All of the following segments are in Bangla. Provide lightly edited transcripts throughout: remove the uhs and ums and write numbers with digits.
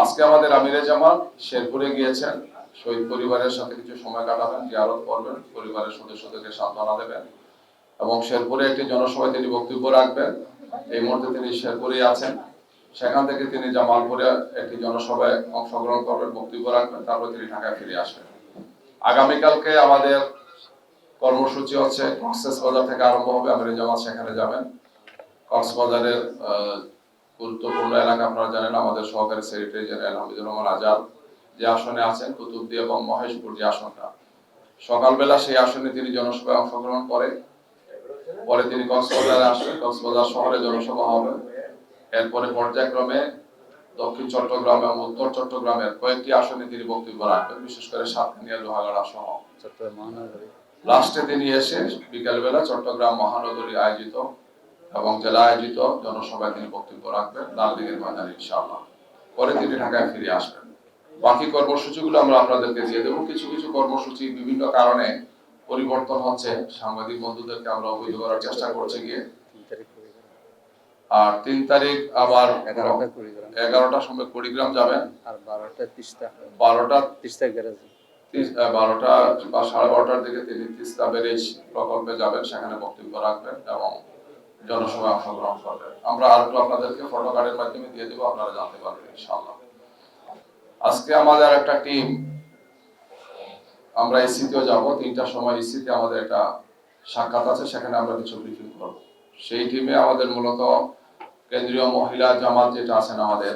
আজকে আমাদের আমিরে জামাত শেরপুরে গিয়েছেন, শহীদ পরিবারের সাথে কিছু সময় কাটাবেন, জিয়ারত করবেন, পরিবারের সদস্যদেরকে সান্ত্বনা দেবেন এবং শেরপুরে একটি জনসভায় তিনি বক্তব্য রাখবেন। এই মুহূর্তে তিনি শেরপুরেই আছেন। সেখান থেকে তিনি জামালপুরে একটি জনসভায় অংশগ্রহণ করবেন, বক্তব্য রাখবেন, তারপর তিনি ঢাকায় ফিরে আসবেন। আগামীকালকে আমাদের কর্মসূচি হচ্ছে কক্সবাজার থেকে আরম্ভ হবে। আমিরে জামাত সেখানে যাবেন। কক্সবাজারের গুরুত্বপূর্ণ এলাকা আপনারা জানেন, আমাদের সহকারী সেক্রেটারি জেনারেল হামিদুর রহমান আজাদ যে আসনে আছেন, কুতুবদি এবং মহেশপুর যে আসনটা, সকালবেলা সেই আসনে তিনি জনসভায় অংশগ্রহণ করে পরে তিনি কক্সবাজারে আসবেন। কক্সবাজার শহরে জনসভা হবে। এরপরে পর্যায়ক্রমে দক্ষিণ চট্টগ্রাম এবং উত্তর চট্টগ্রামের কয়েকটি আসনে তিনি বক্তব্য রাখবেন, বিশেষ করে সাতক্ষীরা, লোহাগাড়া সহ। লাস্টে তিনি এসে বিকালবেলা চট্টগ্রাম মহানগরী আয়োজিত এবং জেলা আয়োজিত জনসভায় তিনি বক্তব্য রাখবেন লালদিঘির ময়দানে ইনশাআল্লাহ। পরে তিনি ঢাকায় ফিরে আসবেন। বাকি কর্মসূচিগুলো আমরা আপনাদেরকে দিয়ে দেবো। কিছু কিছু কর্মসূচি বিভিন্ন কারণে পরিবর্তন হচ্ছে, সাংবাদিক বন্ধুদেরকে আমরা অবহিত করার চেষ্টা করছি গিয়ে। আর 3 তারিখ আবার 11টার সময় কুড়িগ্রাম যাবেন, আর 12টা বা 12:30টার দিকে তিনি তিস্তা ব্যারেজ প্রকল্পে যাবেন, সেখানে বক্তব্য রাখবেন এবং জনসভায় অংশগ্রহণ করবেন। আমরা আরেকটু আপনাদেরকে ফটো কার্ডের মাধ্যমে দিয়ে দেবো, আপনারা জানতে পারবেন ইনশাআল্লাহ। আজকে আমাদের একটা টিম, আমরা ইসিতেও যাব। 3টার সময় ইসিতে আমাদের একটা সাক্ষাৎ আছে, সেখানে আমরা কিছু ব্রিফিং করব। সেই টিমে আমাদের মূলত কেন্দ্রীয় মহিলা জামাত যেটা আছেন, আমাদের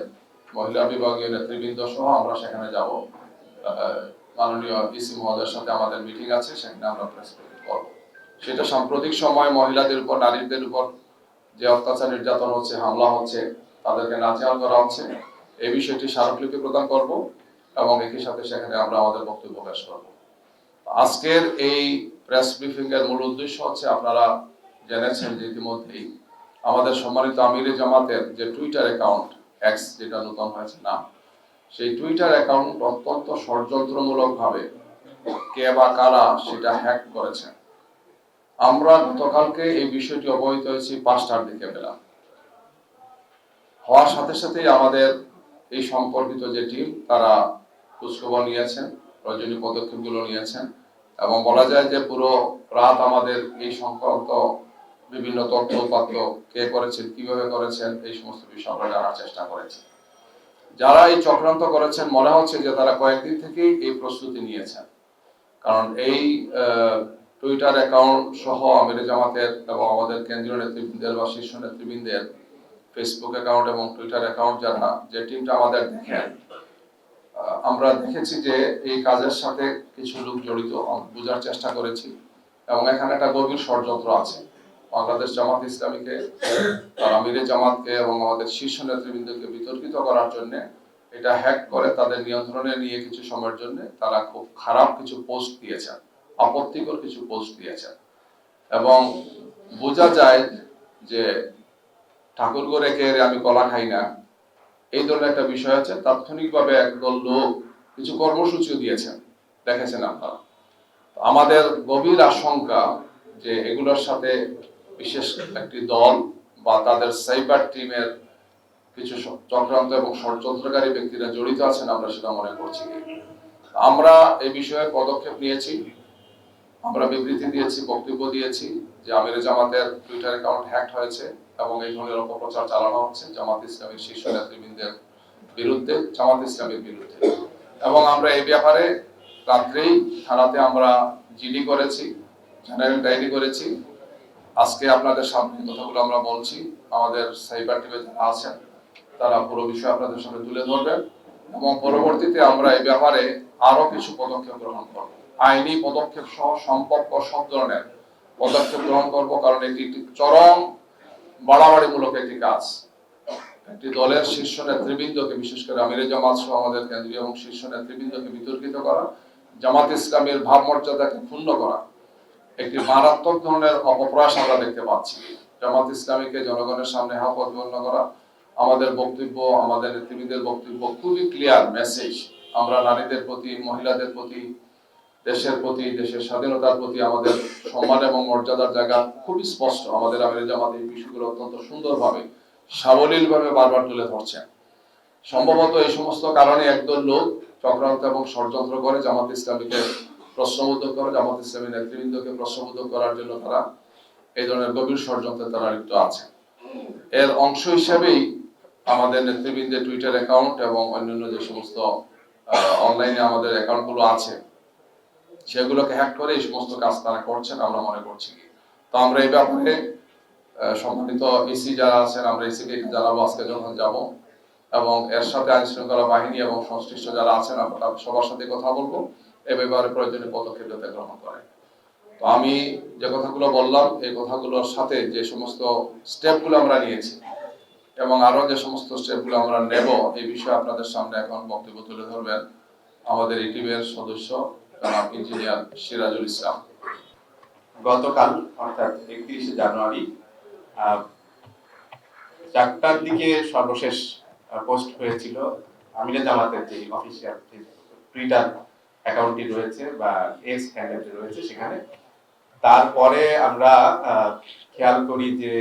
মহিলা বিভাগীয় নেতৃবৃন্দ সহ আমরা সেখানে যাব। মাননীয় ইসি মহোদয়ের সাথে আমাদের মিটিং আছে, সেখানে আমরা প্রেস করব। সেটা সাম্প্রতিক সময় মহিলাদের উপর, নারীদের উপর যে অত্যাচার নির্যাতন হচ্ছে, হামলা হচ্ছে, তাদেরকে নাজেহাল করা হচ্ছে, এই বিষয়টি স্মারকলিপি প্রদান করব এবং একই সাথে সেখানে আমরা আমাদের বক্তব্য পেশ করব। আজকের এই প্রেস ব্রিফিং এর মূল উদ্দেশ্য হচ্ছে, আপনারা জেনেছেন যে ইতিমধ্যেই আমাদের সম্মানিত আমিরে জামাতের যে টুইটার অ্যাকাউন্ট এক্স, যেটা নতুন হয়েছে নাম, সেই টুইটার অ্যাকাউন্ট অত্যন্ত ষড়যন্ত্রমূলক ভাবে কে বা কারা সেটা হ্যাক করেছে। আমরা গতকালকে এই বিষয়টি অবহিত হয়েছি 5টার দিকে বেলা। হওয়ার সাথে সাথেই আমাদের এই সম্পর্কিত যে টিম, তারা খোঁজখবর নিয়েছেন, প্রয়োজনীয় পদক্ষেপগুলো নিয়েছেন এবং বলা যায় যে পুরো রাত আমাদের এই সংক্রান্ত বিভিন্ন তথ্য উপাত্ত কে করেছেন, কিভাবে করেছেন, এই সমস্ত বিষয় আমরা জানার চেষ্টা করেছি। যারা এই চক্রান্ত করেছেন, মনে হচ্ছে যে তারা কয়েকদিন থেকেই এই প্রস্তুতি নিয়েছেন। কারণ এই টুইটার অ্যাকাউন্ট সহ আমিরে জামাতের এবং আমাদের কেন্দ্রীয় নেতৃবৃন্দের বা শীর্ষ নেতৃবৃন্দের ফেসবুক অ্যাকাউন্ট এবং টুইটার অ্যাকাউন্ট, যারা যে টিমটা আমাদের দেখেন, আমরা দেখেছি যে এই কাজের সাথে কিছু লোক জড়িত, বোঝার চেষ্টা করেছি এবং এখানে একটা গভীর ষড়যন্ত্র আছে। বাংলাদেশ জামাত ইসলামীকে, তার আমিরে জামাতকে এবং আমাদের শীর্ষ নেতৃবৃন্দকে বিতর্কিত করার জন্য এটা হ্যাক করে তাদের নিয়ন্ত্রণে নিয়ে কিছু সময়ের জন্য তারা খুব খারাপ কিছু পোস্ট দিয়েছেন, আপত্তিকর কিছু পোস্ট দিয়েছেন এবং বোঝা যায় যে ঠাকুর করে কে আমি কলা খাই না, এই ধরনের একটা বিষয় আছে। তাৎক্ষণিকভাবে একদল লোক কিছু কর্মসূচিও দিয়েছেন, দেখেছেন আপনারা। আমাদের গভীর আশঙ্কা যে এগুলোর সাথে বিশেষ একটি দল বা তাদের সাইবার টিমের কিছু চক্রান্ত এবং ষড়যন্ত্রকারী ব্যক্তিরা জড়িত আছেন, আমরা সেটা মনে করছি। আমরা এই বিষয়ে পদক্ষেপ নিয়েছি, আমরা বিবৃতি দিয়েছি, বক্তব্য দিয়েছি যে আমিরে জামাতের টুইটার অ্যাকাউন্ট হ্যাক হয়েছে এবং এই ধরনের অপপ্রচার চালানো হচ্ছে জামাত ইসলামের শীর্ষ নেতৃবৃন্দের বিরুদ্ধে, জামাত ইসলামের বিরুদ্ধে। এবং আমরা এই ব্যাপারে রাত্রেই থানাতে আমরা জিডি করেছি, জেনারেল ডায়েরি করেছি। আজকে আপনাদের সামনে কথাগুলো আমরা বলছি, আমাদের সাইবার টিমে যারা আছেন তারা পুরো বিষয় আপনাদের সামনে তুলে ধরবেন এবং পরবর্তীতে আমরা এই ব্যাপারে আরো কিছু পদক্ষেপ গ্রহণ করব, আইনি পদক্ষেপ সহ সম্পর্ক সব ধরনের পদক্ষেপ গ্রহণ করব। কারণ এটি একটি চরম বাড়াবাড়িমূলক একটি কাজ। একটি দলের শীর্ষ নেতৃবৃন্দকে, বিশেষ করে আমিরে জামাত সহ আমাদের কেন্দ্রীয় এবং শীর্ষ নেতৃবৃন্দকে বিতর্কিত করা, জামাত ইসলামের ভাবমর্যাদাকে ক্ষুণ্ণ করা, একটি মারাত্মক ধরনের অপপ্রয়াস আমরা দেখতে পাচ্ছি। জামাত ইসলামীকে জনগণের সামনে হা প্রতিপন্ন করা। আমাদের বক্তব্য, আমাদের নেতৃবৃন্দের বক্তব্য খুবই ক্লিয়ার মেসেজ। আমরা নারীদের প্রতি, মহিলাদের প্রতি, দেশের প্রতি, দেশের স্বাধীনতার প্রতি আমাদের সম্মান এবং মর্যাদার জায়গা খুবই স্পষ্ট। আমাদের আমিরে জামাত এই বিষয়গুলো অত্যন্ত সুন্দরভাবে, সাবলীলভাবে বারবার তুলে ধরছেন সম্ভবত এই সমস্ত কারণে একদল লোক চক্রান্ত এবং ষড়যন্ত্র করে জামাত ইসলামীকে প্রশ্নবোধক করে, জামাত ইসলামী নেতৃবৃন্দকে প্রশ্নবোধক করার জন্য তারা এই ধরনের গভীর ষড়যন্ত্রে তারা লিপ্ত আছে। এর অংশ হিসেবেই আমাদের নেতৃবৃন্দের টুইটার অ্যাকাউন্ট এবং অন্যান্য যে সমস্ত অনলাইনে আমাদের অ্যাকাউন্টগুলো আছে সেগুলোকে হ্যাক করে এই সমস্ত কাজ তারা করছেন আমরা মনে করছি। তো আমরা এই ব্যাপারে সম্মানিত এসি যারা আছেন আমরা এসিকে জানাবো আজকে যখন যাব, এবং এর সাথে আইন শৃঙ্খলা বাহিনী এবং সংশ্লিষ্ট যারা আছেন আমরা সবার সাথে কথা বলবো এ ব্যাপারে প্রয়োজনীয় পদক্ষেপ যাতে গ্রহণ করে। তো আমি যে কথাগুলো বললাম এই কথাগুলোর সাথে যে সমস্ত স্টেপগুলো আমরা নিয়েছি এবং আরো যে সমস্ত স্টেপগুলো আমরা নেব এই বিষয়ে আপনাদের সামনে এখন বক্তব্য তুলে ধরবেন আমাদের এই টিমের সদস্য জনাব ইঞ্জিনিয়ার সিরাজুল ইসলাম। গতকাল অর্থাৎ 31শে জানুয়ারি 4টার দিকে সর্বশেষ পোস্ট হয়েছিল আমিরে জামাতের যে অফিসিয়াল টুইটার অ্যাকাউন্টটি রয়েছে বা এক্স হ্যান্ডেলটি রয়েছে সেখানে। তারপরে আমরা খেয়াল করি যে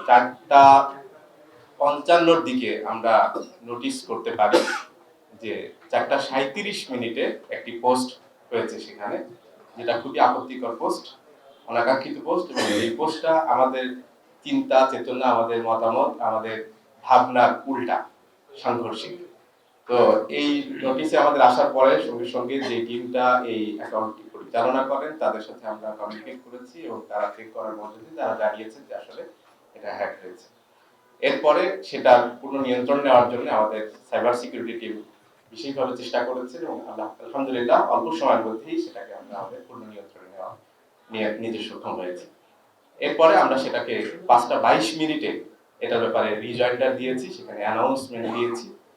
4টা 55-র দিকে আমরা নোটিস করতে পারি যে 4টা 37 মিনিটে একটি পোস্ট হয়েছে সেখানে, যেটা খুবই আপত্তিকর পোস্ট, অনাকাঙ্ক্ষিত পোস্ট। এবং এই পোস্টটা আমাদের চিন্তা চেতনা, আমাদের মতামত, আমাদের ভাবনার উল্টা, সাংঘর্ষিক। তো এই নোটিশে আমাদের আসার পরে সঙ্গে সঙ্গে যে টিমটা এই অ্যাকাউন্টটি পরিচালনা করেন তাদের সাথে আমরা কমিউনিকেট করেছি এবং তারা চেক করার মধ্যে দিয়ে তারা জানিয়েছেন যে আসলে এটা হ্যাক হয়েছে। এরপরে সেটার পূর্ণ নিয়ন্ত্রণ নেওয়ার জন্য আমাদের সাইবার সিকিউরিটি টিম বিশেষভাবে চেষ্টা করেছে এবং আলহামদুলিল্লাহ অল্প সময়ের মধ্যেই সেটাকে আমরা আমাদের পূর্ণ নিয়ন্ত্রণে নেওয়া নিজে সক্ষম হয়েছে। এরপরে আমরা সেটাকে 5টা 22 মিনিটে এটার ব্যাপারে রিজয়েন্ডার দিয়েছি, সেখানে অ্যানাউন্সমেন্ট দিয়েছি